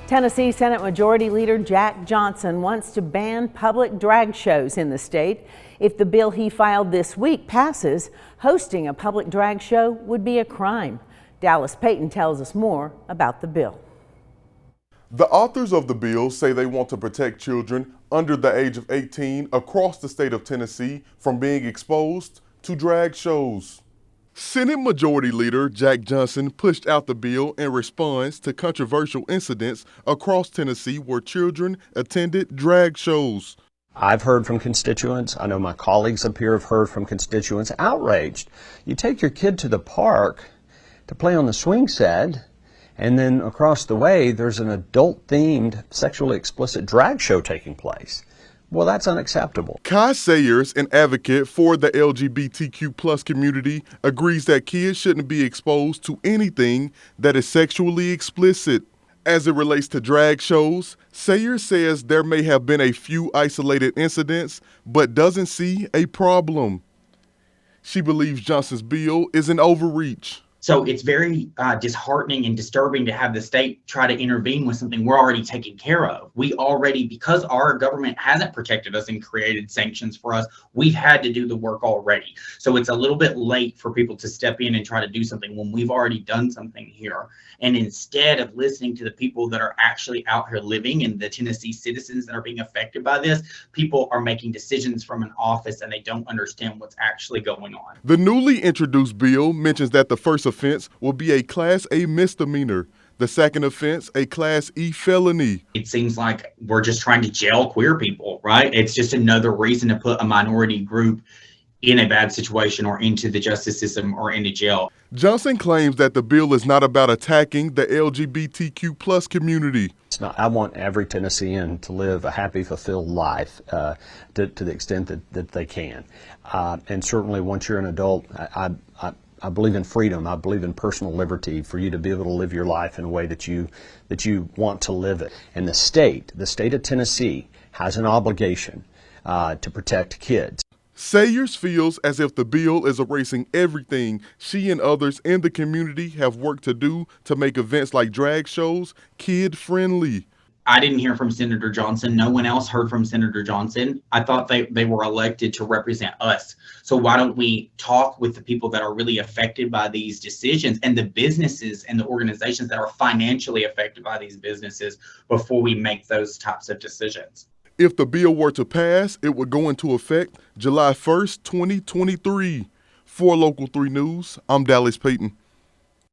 Tennessee Senate Majority Leader Jack Johnson wants to ban public drag shows in the state. If the bill he filed this week passes, hosting a public drag show would be a crime. Dallas Payton tells us more about the bill. The authors of the bill say they want to protect children under the age of 18 across the state of Tennessee from being exposed to drag shows. Senate Majority Leader Jack Johnson pushed out the bill in response to controversial incidents across Tennessee where children attended drag shows. I've heard from constituents, I know my colleagues up here have heard from constituents outraged. You take your kid to the park to play on the swing set, and then across the way there's an adult-themed, sexually explicit drag show taking place. Well, that's unacceptable. Kai Sayers, an advocate for the LGBTQ plus community, agrees that kids shouldn't be exposed to anything that is sexually explicit. As it relates to drag shows, Sayers says there may have been a few isolated incidents, but doesn't see a problem. She believes Johnson's bill is an overreach. So it's very disheartening and disturbing to have the state try to intervene with something we're already taking care of. We already, because our government hasn't protected us and created sanctions for us, we've had to do the work already. So it's a little bit late for people to step in and try to do something when we've already done something here. And instead of listening to the people that are actually out here living and the Tennessee citizens that are being affected by this, people are making decisions from an office and they don't understand what's actually going on. The newly introduced bill mentions that the first offense will be a Class A misdemeanor. The second offense, a Class E felony. It seems like we're just trying to jail queer people, right? It's just another reason to put a minority group in a bad situation or into the justice system or into jail. Johnson claims that the bill is not about attacking the LGBTQ plus community. It's not. I want every Tennessean to live a happy, fulfilled life to the extent that they can. And certainly once you're an adult, I believe in freedom. I believe in personal liberty for you to be able to live your life in a way that you want to live it. And the state of Tennessee has an obligation to protect kids. Sayers feels as if the bill is erasing everything she and others in the community have worked to do to make events like drag shows kid-friendly. I didn't hear from Senator Johnson. No one else heard from Senator Johnson. I thought they were elected to represent us. So why don't we talk with the people that are really affected by these decisions and the businesses and the organizations that are financially affected by these businesses before we make those types of decisions? If the bill were to pass, it would go into effect July 1st, 2023. For Local 3 News, I'm Dallas Payton.